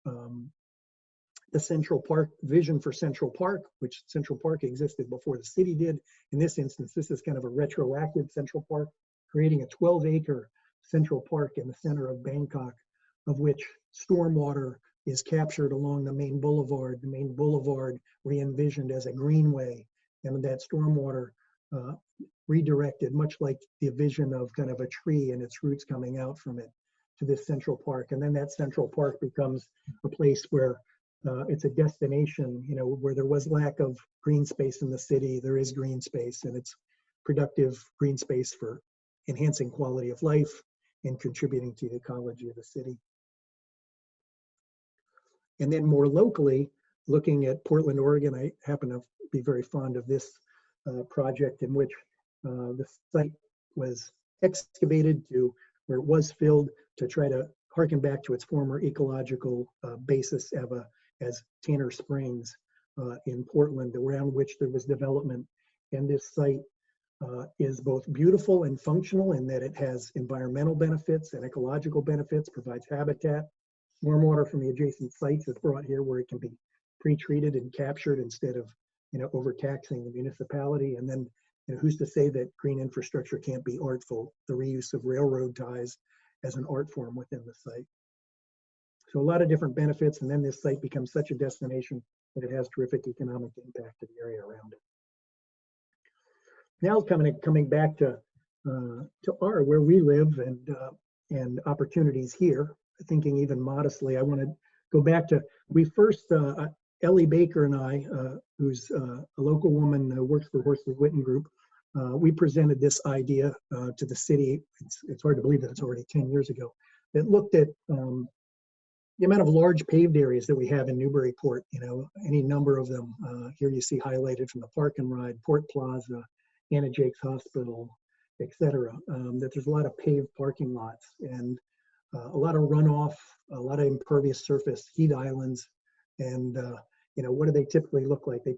the Central Park vision for Central Park, which Central Park existed before the city did. In this instance, this is kind of a retroactive Central Park, creating a 12-acre Central Park in the center of Bangkok, of which stormwater is captured along the main boulevard re-envisioned as a greenway, and that stormwater redirected, much like the vision of kind of a tree and its roots coming out from it, to this Central Park. And then that Central Park becomes a place where it's a destination, you know, where there was lack of green space in the city, there is green space, and it's productive green space for enhancing quality of life and contributing to the ecology of the city. And then more locally, looking at Portland, Oregon, I happen to be very fond of this project, in which the site was excavated to where it was filled to try to harken back to its former ecological basis as Tanner Springs in Portland, around which there was development. And this site is both beautiful and functional in that it has environmental benefits and ecological benefits, provides habitat. Stormwater from the adjacent sites is brought here where it can be pre-treated and captured instead of, you know, overtaxing the municipality. And then, you know, who's to say that green infrastructure can't be artful? The reuse of railroad ties as an art form within the site. So a lot of different benefits, and then this site becomes such a destination that it has terrific economic impact to the area around it. Now coming back to where we live and opportunities here, thinking even modestly, I want to go back to, we first, Ellie Baker and I, who's a local woman who works for Horsley Witten Group, we presented this idea to the city. It's hard to believe that it's already 10 years ago. That looked at the amount of large paved areas that we have in Newburyport, you know, any number of them. Here you see highlighted from the Park and Ride, Port Plaza, Anna Jake's Hospital, etc. That there's a lot of paved parking lots and a lot of runoff, a lot of impervious surface, heat islands, and you know, what do they typically look like? They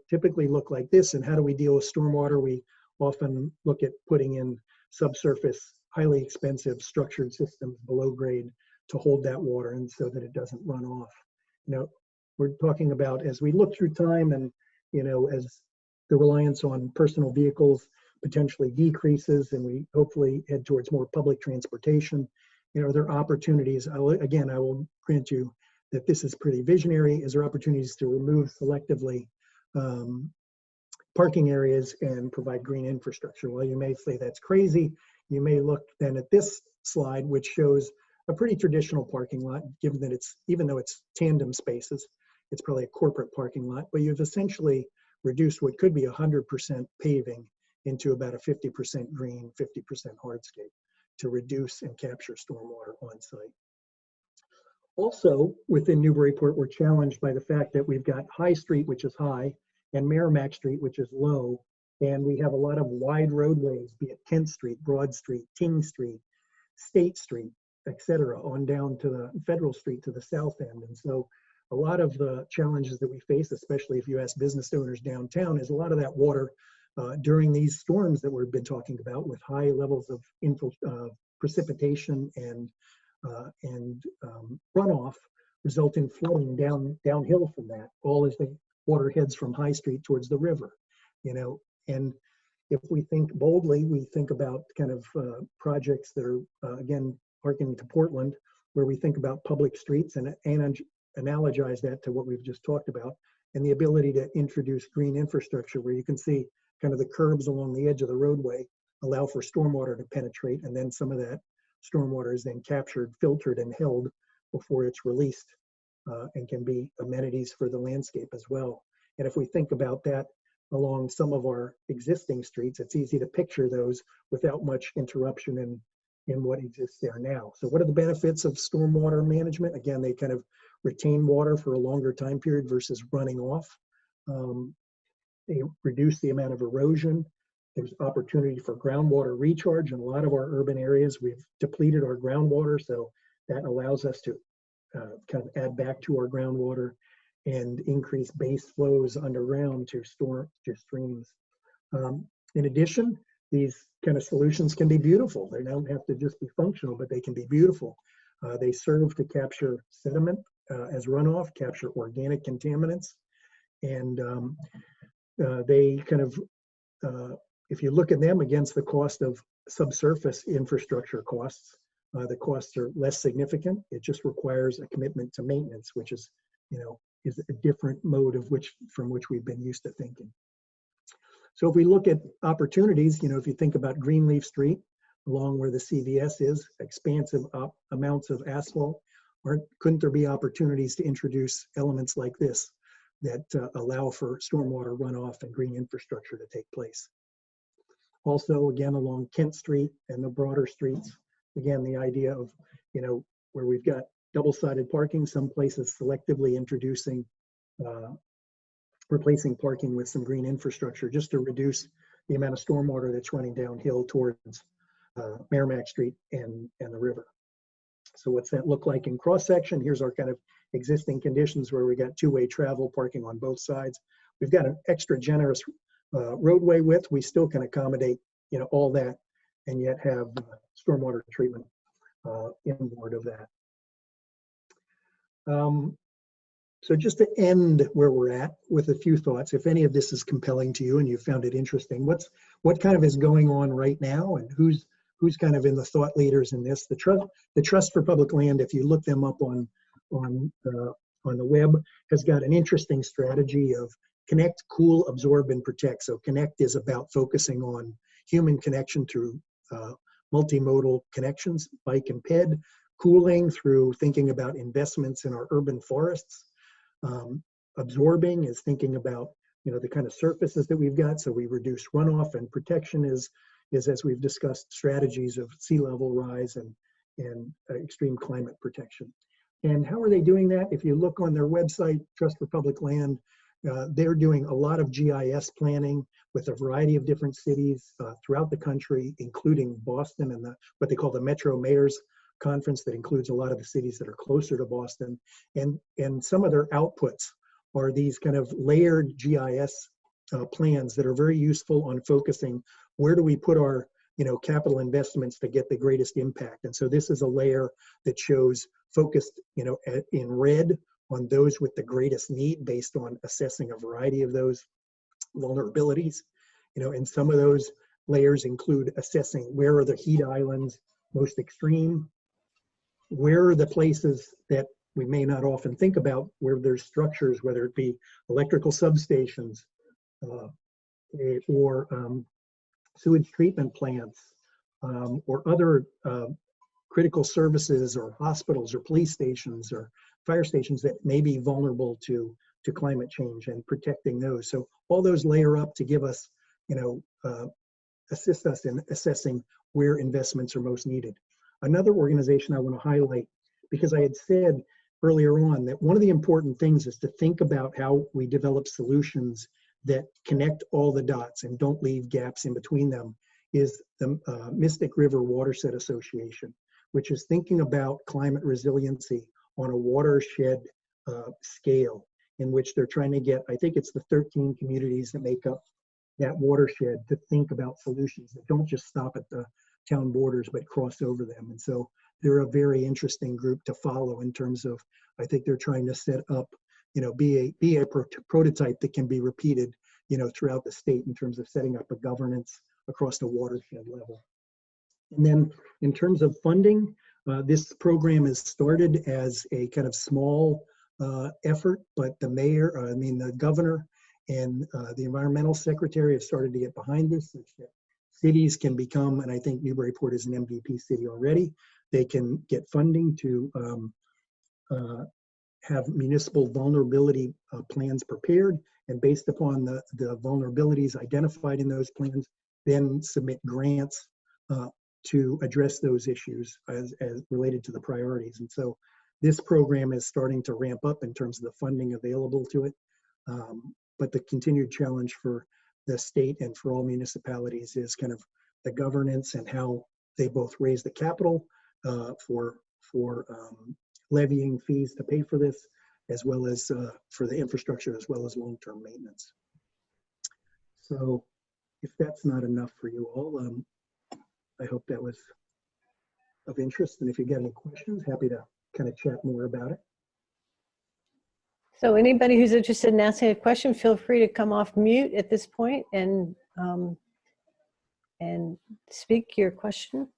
typically look like this. And how do we deal with stormwater? We often look at putting in subsurface highly expensive structured systems below grade to hold that water and so that it doesn't run off. We're talking about, as we look through time and, as the reliance on personal vehicles potentially decreases and we hopefully head towards more public transportation, there are opportunities. I will grant you that this is pretty visionary. Is there opportunities to remove selectively parking areas and provide green infrastructure? Well, you may say that's crazy. You may look then at this slide, which shows a pretty traditional parking lot, given that even though it's tandem spaces, it's probably a corporate parking lot, but you've essentially reduced what could be 100% paving into about a 50% green, 50% hardscape to reduce and capture stormwater on site. Also, within Newburyport, we're challenged by the fact that we've got High Street, which is high, and Merrimack Street, which is low, and we have a lot of wide roadways, be it Kent Street, Broad Street, King Street, State Street, etc., on down to the Federal Street to the south end. And so a lot of the challenges that we face, especially if you ask business owners downtown, is a lot of that water during these storms that we've been talking about with high levels of precipitation and runoff result in flooding downhill from that, all as the water heads from High Street towards the river, and if we think boldly, we think about kind of projects that are, again, harkening to Portland, where we think about public streets and analogize that to what we've just talked about, and the ability to introduce green infrastructure where you can see kind of the curbs along the edge of the roadway allow for stormwater to penetrate, and then some of that stormwater is then captured, filtered, and held before it's released and can be amenities for the landscape as well. And if we think about that along some of our existing streets, it's easy to picture those without much interruption in what exists there now. So what are the benefits of stormwater management? Again, they kind of retain water for a longer time period versus running off. They reduce the amount of erosion. There's opportunity for groundwater recharge. In a lot of our urban areas, we've depleted our groundwater, so that allows us to kind of add back to our groundwater and increase base flows underground to streams. In addition, these kind of solutions can be beautiful. They don't have to just be functional, but they can be beautiful. They serve to capture sediment as runoff, capture organic contaminants, and they kind of, if you look at them against the cost of subsurface infrastructure costs, the costs are less significant. It just requires a commitment to maintenance, which is, is a different mode from which we've been used to thinking. So if we look at opportunities, if you think about Greenleaf Street, along where the CVS is, expansive amounts of asphalt, couldn't there be opportunities to introduce elements like this that allow for stormwater runoff and green infrastructure to take place? Also, again, along Kent Street and the broader streets, again, the idea of, where we've got double-sided parking, some places selectively introducing, replacing parking with some green infrastructure just to reduce the amount of stormwater that's running downhill towards Merrimack Street and the river. So what's that look like in cross-section? Here's our kind of existing conditions where we got two-way travel, parking on both sides. We've got an extra generous roadway width. We still can accommodate, all that, and yet have stormwater treatment inboard of that. So just to end where we're at with a few thoughts, if any of this is compelling to you and you found it interesting, what kind of is going on right now, and who's kind of in the thought leaders in this? The Trust for Public Land, if you look them up on the web, has got an interesting strategy of connect, cool, absorb, and protect. So connect is about focusing on human connection through multimodal connections, bike and ped, cooling through thinking about investments in our urban forests. Absorbing is thinking about the kind of surfaces that we've got, so we reduce runoff, and protection is as we've discussed, strategies of sea level rise and extreme climate protection. And how are they doing that? If you look on their website, Trust for Public Land, they're doing a lot of GIS planning with a variety of different cities throughout the country, including Boston and what they call the Metro Mayors Conference that includes a lot of the cities that are closer to Boston. And some of their outputs are these kind of layered GIS plans that are very useful on focusing where do we put our capital investments to get the greatest impact. And so this is a layer that shows focused, in red on those with the greatest need based on assessing a variety of those vulnerabilities. And some of those layers include assessing where are the heat islands most extreme, where are the places that we may not often think about where there's structures, whether it be electrical substations or sewage treatment plants or other critical services or hospitals or police stations or fire stations that may be vulnerable to climate change, and protecting those. So all those layer up to give us, assist us in assessing where investments are most needed. Another organization I want to highlight, because I had said earlier on that one of the important things is to think about how we develop solutions that connect all the dots and don't leave gaps in between them, is the Mystic River Watershed Association, which is thinking about climate resiliency on a watershed scale, in which they're trying to get, I think it's the 13 communities that make up that watershed, to think about solutions that don't just stop at the town borders, but cross over them. And so they're a very interesting group to follow in terms of, I think they're trying to set up, be a prototype that can be repeated, throughout the state in terms of setting up a governance across the watershed level. And then in terms of funding, this program is started as a kind of small effort, but the governor and the environmental secretary have started to get behind this, such that cities can become, and I think Newburyport is an MVP city already, they can get funding to have municipal vulnerability plans prepared, and based upon the vulnerabilities identified in those plans, then submit grants to address those issues as related to the priorities. And so this program is starting to ramp up in terms of the funding available to it. But the continued challenge for the state and for all municipalities is kind of the governance and how they both raise the capital for levying fees to pay for this, as well as for the infrastructure, as well as long-term maintenance. So if that's not enough for you all, I hope that was of interest. And if you got any questions, happy to kind of chat more about it. So anybody who's interested in asking a question, feel free to come off mute at this point and speak your question,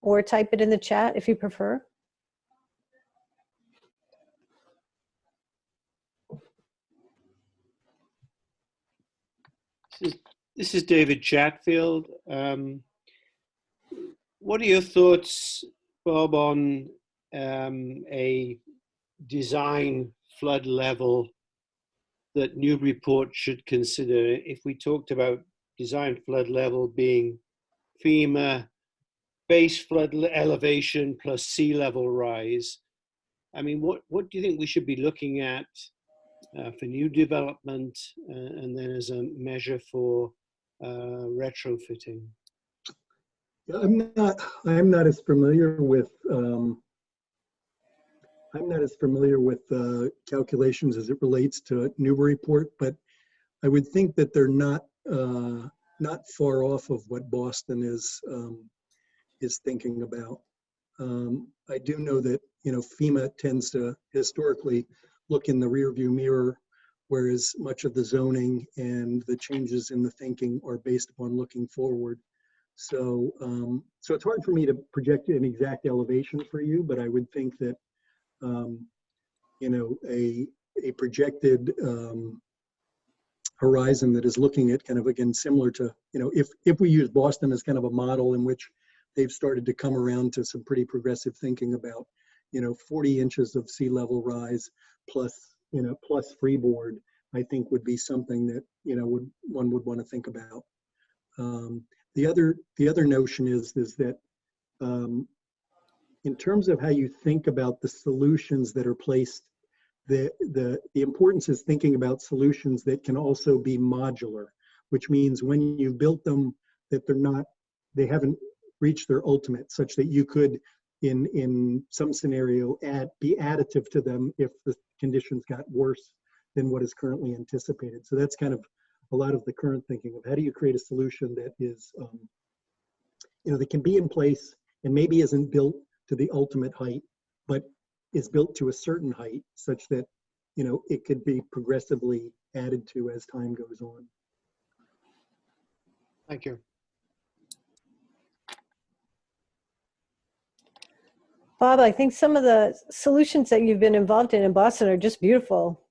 or type it in the chat if you prefer. This is David Chatfield. What are your thoughts, Bob, on a design flood level that Newburyport should consider? If we talked about design flood level being FEMA, base flood elevation plus sea level rise, I mean, what do you think we should be looking at for new development and then as a measure for retrofitting? I'm not as familiar with calculations as it relates to Newburyport, but I would think that they're not far off of what Boston is thinking about. I do know that FEMA tends to historically look in the rearview mirror, whereas much of the zoning and the changes in the thinking are based upon looking forward. So it's hard for me to project an exact elevation for you, but I would think that a projected horizon that is looking at kind of, again, similar to, if we use Boston as kind of a model in which they've started to come around to some pretty progressive thinking about, 40 inches of sea level rise plus freeboard, I think would be something that, one would want to think about. The other notion is that in terms of how you think about the solutions that are placed, the importance is thinking about solutions that can also be modular, which means when you've built them, that they haven't reached their ultimate, such that you could, in some scenario, be additive to them if the conditions got worse than what is currently anticipated. So that's kind of a lot of the current thinking of how do you create a solution that is that can be in place and maybe isn't built to the ultimate height, but is built to a certain height such that, it could be progressively added to as time goes on. Thank you. Bob, I think some of the solutions that you've been involved in Boston are just beautiful.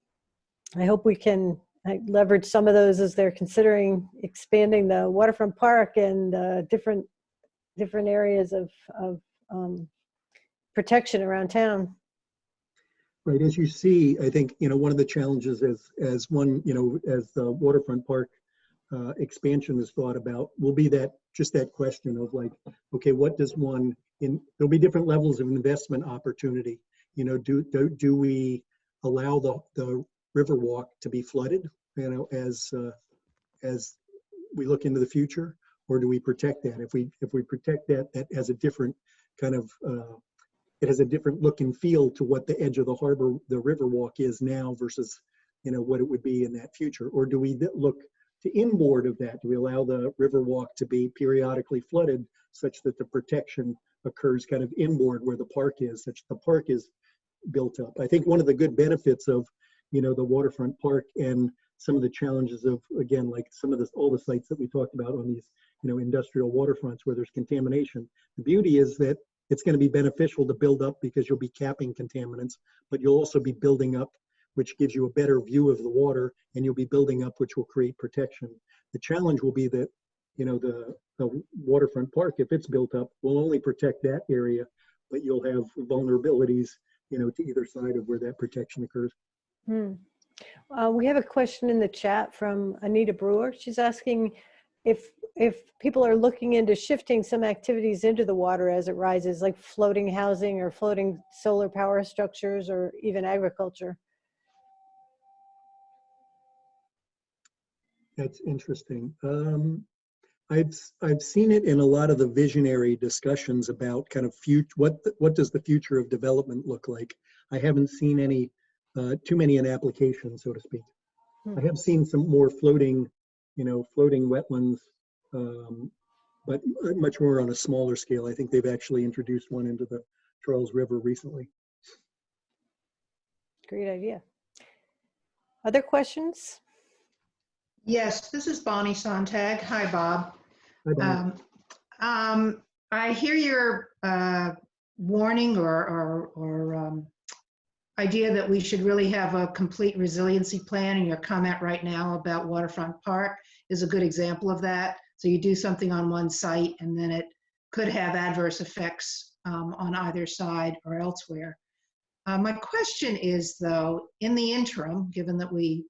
I hope we can leverage some of those as they're considering expanding the waterfront park and different areas of protection around town. Right, as you see, I think, one of the challenges as the waterfront park expansion is thought about will be that question of like, okay, what does there'll be different levels of investment opportunity. Do we allow the Riverwalk to be flooded, as we look into the future, or do we protect that? If we protect that, that has a different kind of, it has a different look and feel to what the edge of the harbor, the Riverwalk is now versus, what it would be in that future. Or do we look to inboard of that? Do we allow the Riverwalk to be periodically flooded such that the protection occurs kind of inboard where the park is, such that the park is built up? I think one of the good benefits of, the waterfront park and some of the challenges of, again, like all the sites that we talked about on these, industrial waterfronts where there's contamination. The beauty is that it's going to be beneficial to build up because you'll be capping contaminants, but you'll also be building up, which gives you a better view of the water, and you'll be building up, which will create protection. The challenge will be that, the waterfront park, if it's built up, will only protect that area, but you'll have vulnerabilities, to either side of where that protection occurs. We have a question in the chat from Anita Brewer. She's asking if people are looking into shifting some activities into the water as it rises, like floating housing or floating solar power structures or even agriculture. That's interesting. I've seen it in a lot of the visionary discussions about kind of what does the future of development look like. I haven't seen any too many in application, so to speak. I have seen some more floating wetlands, but much more on a smaller scale. I think they've actually introduced one into the Charles River recently. Great idea. Other questions? Yes, this is Bonnie Sontag. Hi, Bob. Hi, Bonnie. I hear your warning or idea that we should really have a complete resiliency plan, and your comment right now about Waterfront Park is a good example of that. So you do something on one site and then it could have adverse effects on either side or elsewhere. My question is, though, in the interim, given that we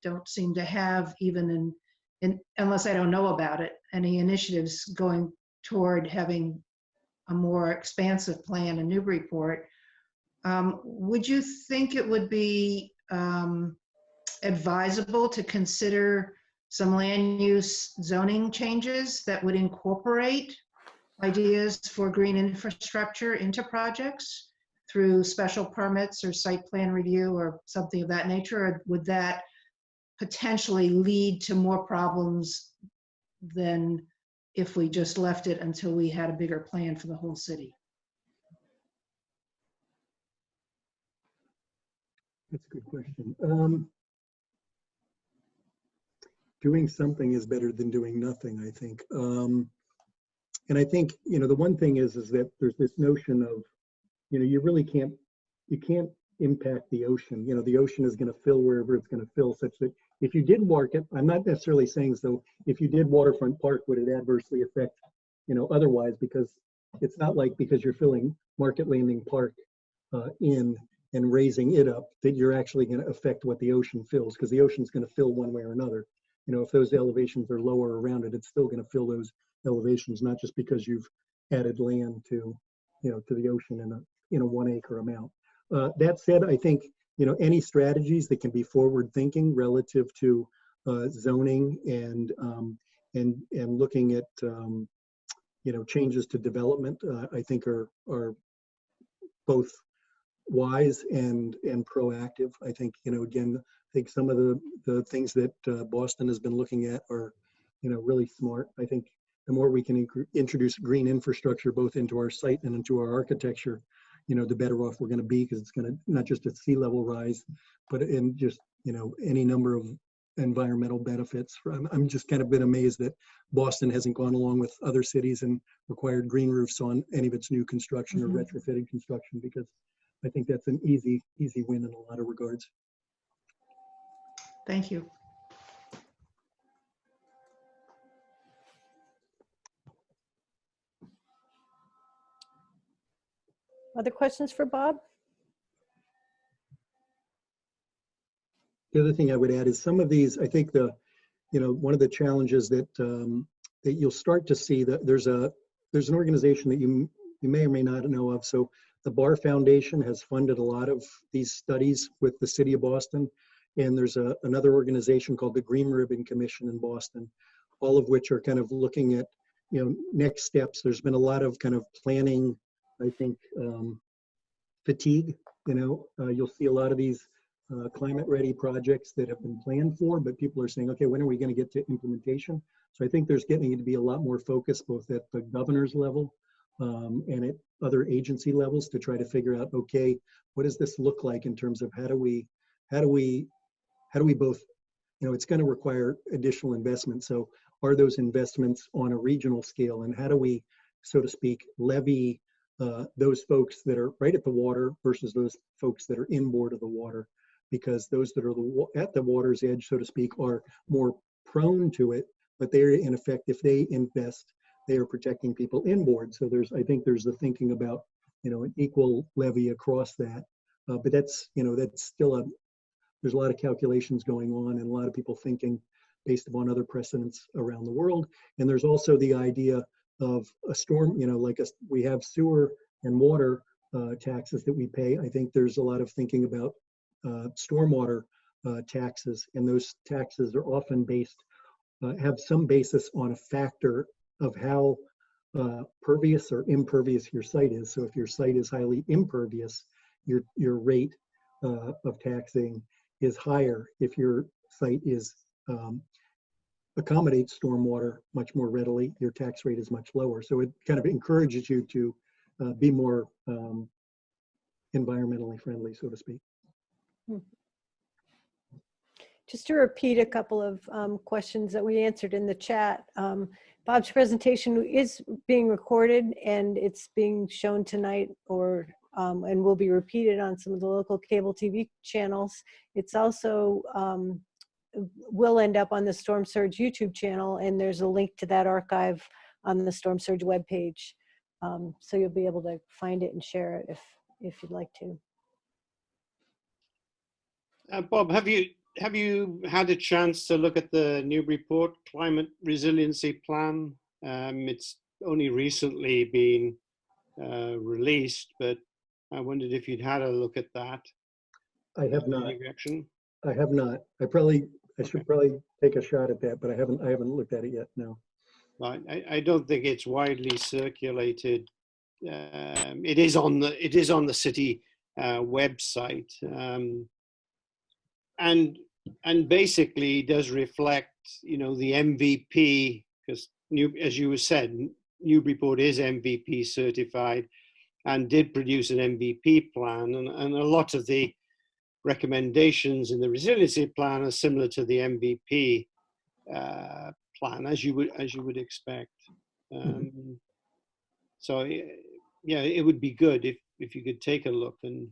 don't seem to have, even unless I don't know about it, any initiatives going toward having a more expansive plan in Newburyport, would you think it would be advisable to consider some land use zoning changes that would incorporate ideas for green infrastructure into projects through special permits or site plan review or something of that nature? Or would that potentially lead to more problems than if we just left it until we had a bigger plan for the whole city? That's a good question. Doing something is better than doing nothing, I think. And I think, the one thing is that there's this notion of, you really can't impact the ocean. The ocean is going to fill wherever it's going to fill, such that if you did market, I'm not necessarily saying so, if you did Waterfront Park, would it adversely affect, otherwise, because it's not like because you're filling Market Landing Park in and raising it up that you're actually going to affect what the ocean fills, because the ocean's going to fill one way or another. If those elevations are lower around it, it's still going to fill those elevations, not just because you've added land to the ocean in a 1 acre amount. That said, I think, any strategies that can be forward thinking relative to zoning and looking at, changes to development, I think are both wise and proactive. I think, again, I think some of the things that Boston has been looking at are, really smart. I think the more we can introduce green infrastructure both into our site and into our architecture, the better off we're going to be, because it's going to not just a sea level rise, but in just, any number of environmental benefits. I'm just kind of been amazed that Boston hasn't gone along with other cities and required green roofs on any of its new construction or retrofitted construction, because I think that's an easy win in a lot of regards. Thank you. Other questions for Bob? The other thing I would add is some of these, I think one of the challenges that that you'll start to see, that there's an organization that you may or may not know of. So the Barr Foundation has funded a lot of these studies with the city of Boston. And there's another organization called the Green Ribbon Commission in Boston, all of which are kind of looking at, next steps. There's been a lot of kind of planning, I think, fatigue. You'll see a lot of these climate ready projects that have been planned for, but people are saying, okay, when are we going to get to implementation? So I think there's getting to be a lot more focus both at the governor's level and at other agency levels to try to figure out, okay, what does this look like in terms of how do we both, it's going to require additional investment. So are those investments on a regional scale, and how do we, so to speak, levy those folks that are right at the water versus those folks that are inboard of the water? Because those that are at the water's edge, so to speak, are more prone to it, but they're, in effect, if they invest, they are protecting people inboard. So I think there's the thinking about, an equal levy across that. But that's still there's a lot of calculations going on and a lot of people thinking based upon other precedents around the world. And there's also the idea of a storm, we have sewer and water taxes that we pay. I think there's a lot of thinking about stormwater taxes, and those taxes are often have some basis on a factor of how pervious or impervious your site is. So if your site is highly impervious, your rate of taxing is higher. If your site accommodates stormwater much more readily, your tax rate is much lower. So it kind of encourages you to be more environmentally friendly, so to speak. Just to repeat a couple of questions that we answered in the chat. Bob's presentation is being recorded and it's being shown tonight, and will be repeated on some of the local cable TV channels. It's also will end up on the Storm Surge YouTube channel, and there's a link to that archive on the Storm Surge webpage. So you'll be able to find it and share it if you'd like to. Bob, have you had a chance to look at the Newburyport Climate Resiliency Plan? It's only recently been released, but I wondered if you'd had a look at that. I have not. Reaction? I have not. I should probably take a shot at that, but I haven't looked at it yet. No. I don't think it's widely circulated. It is on the city website, and basically does reflect, the MVP, because as you said, Newburyport is MVP certified and did produce an MVP plan, and a lot of the recommendations in the resiliency plan are similar to the MVP plan, as you would expect. So yeah, it would be good if you could take a look, and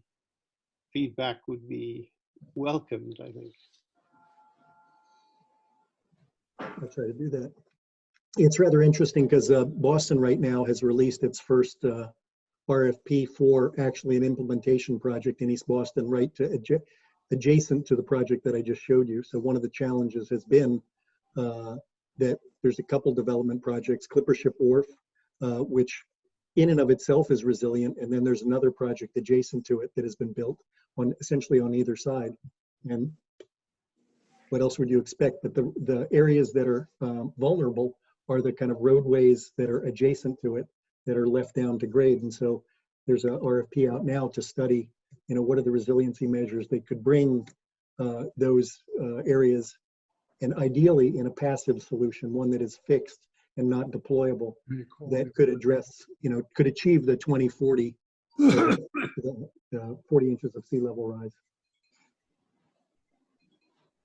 feedback would be welcomed, I think. I'll try to do that. It's rather interesting because Boston right now has released its first RFP for actually an implementation project in East Boston, right adjacent to the project that I just showed you. So one of the challenges has been that there's a couple development projects, Clippership Wharf, which in and of itself is resilient, and then there's another project adjacent to it that has been built essentially on either side. And what else would you expect? But the areas that are vulnerable are the kind of roadways that are adjacent to it that are left down to grade. And so there's a RFP out now to study, what are the resiliency measures that could bring those areas, and ideally in a passive solution, one that is fixed and not deployable that could address, could achieve the 2040, 40 inches of sea level rise.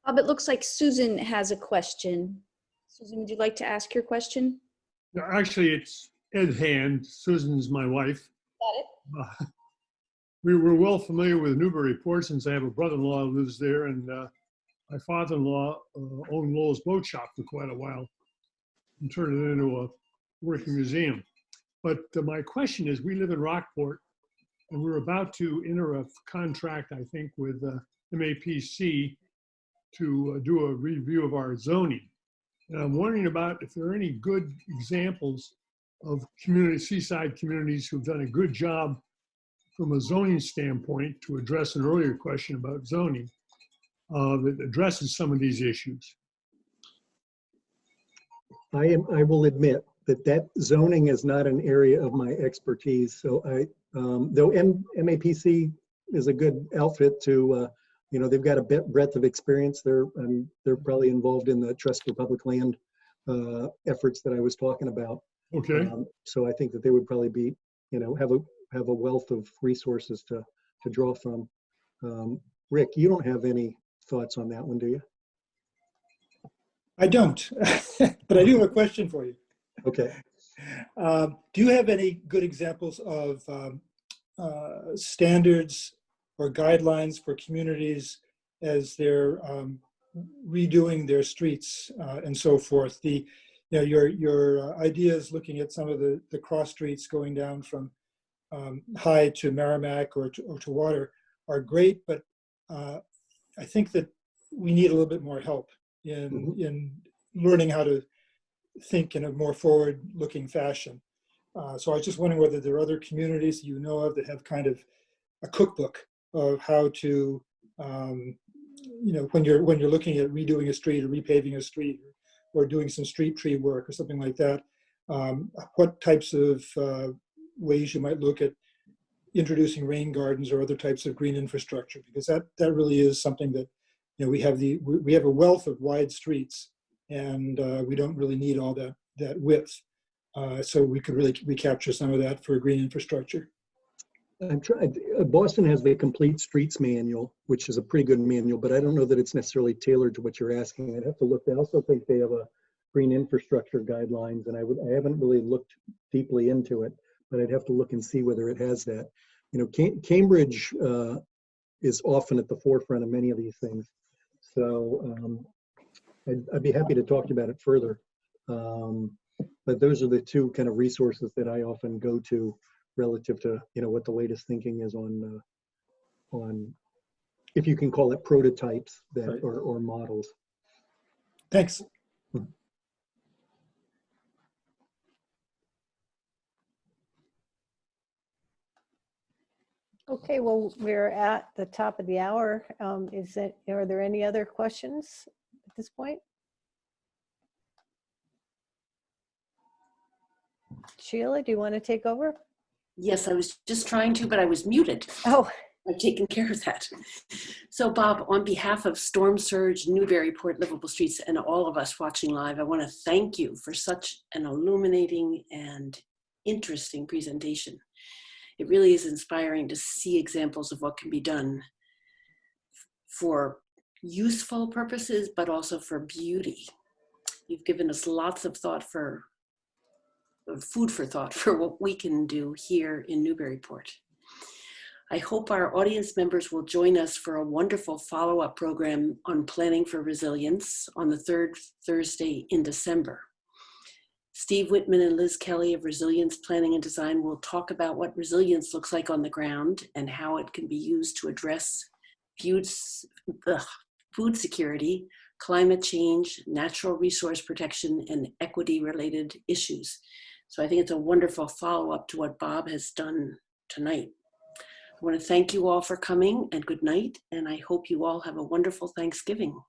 Bob, it looks like Susan has a question. Susan, would you like to ask your question? Yeah, actually, it's Ed Hand. Susan's my wife. Got it. We were well familiar with Newburyport since I have a brother-in-law who lives there, and my father-in-law owned Lowell's Boat Shop for quite a while and turned it into a working museum. But my question is, we live in Rockport, and we're about to enter a contract, I think, with MAPC to do a review of our zoning. And I'm wondering about if there are any good examples of seaside communities who've done a good job from a zoning standpoint to address an earlier question about zoning that addresses some of these issues. I will admit that zoning is not an area of my expertise. So though MAPC is a good outfit to, they've got a breadth of experience. They're probably involved in the Trust for Public Land efforts that I was talking about. Okay. So I think that they would probably be, have a wealth of resources to draw from. Rick, you don't have any thoughts on that one, do you? I don't, but I do have a question for you. Okay. Do you have any good examples of standards or guidelines for communities as they're redoing their streets and so forth? Your ideas looking at some of the cross streets going down from High to Merrimack or to Water are great, but I think that we need a little bit more help in learning how to think in a more forward-looking fashion. So I was just wondering whether there are other communities you know of that have kind of a cookbook of how to, when you're looking at redoing a street or repaving a street or doing some street tree work or something like that, what types of ways you might look at introducing rain gardens or other types of green infrastructure, because that really is something that we have a wealth of wide streets, and we don't really need all that width. So we could really recapture some of that for green infrastructure. I'm trying. Boston has the Complete Streets Manual, which is a pretty good manual, but I don't know that it's necessarily tailored to what you're asking. I'd have to look. I also think they have a green infrastructure guidelines, and I haven't really looked deeply into it, but I'd have to look and see whether it has that. Cambridge is often at the forefront of many of these things. So I'd be happy to talk to you about it further. But those are the two kind of resources that I often go to relative to, what the latest thinking is on if you can call it prototypes that Right. or models. Thanks. Okay, well, we're at the top of the hour. Are there any other questions at this point? Sheila, do you want to take over? Yes, I was just trying to, but I was muted. Oh, I've taken care of that. So Bob, on behalf of Storm Surge, Newburyport, Livable Streets, and all of us watching live, I want to thank you for such an illuminating and interesting presentation. It really is inspiring to see examples of what can be done for useful purposes, but also for beauty. You've given us lots of food for thought for what we can do here in Newburyport. I hope our audience members will join us for a wonderful follow-up program on planning for resilience on the third Thursday in December. Steve Whitman and Liz Kelly of Resilience Planning and Design will talk about what resilience looks like on the ground and how it can be used to address food security, climate change, natural resource protection, and equity-related issues. So I think it's a wonderful follow-up to what Bob has done tonight. I want to thank you all for coming, and good night, and I hope you all have a wonderful Thanksgiving.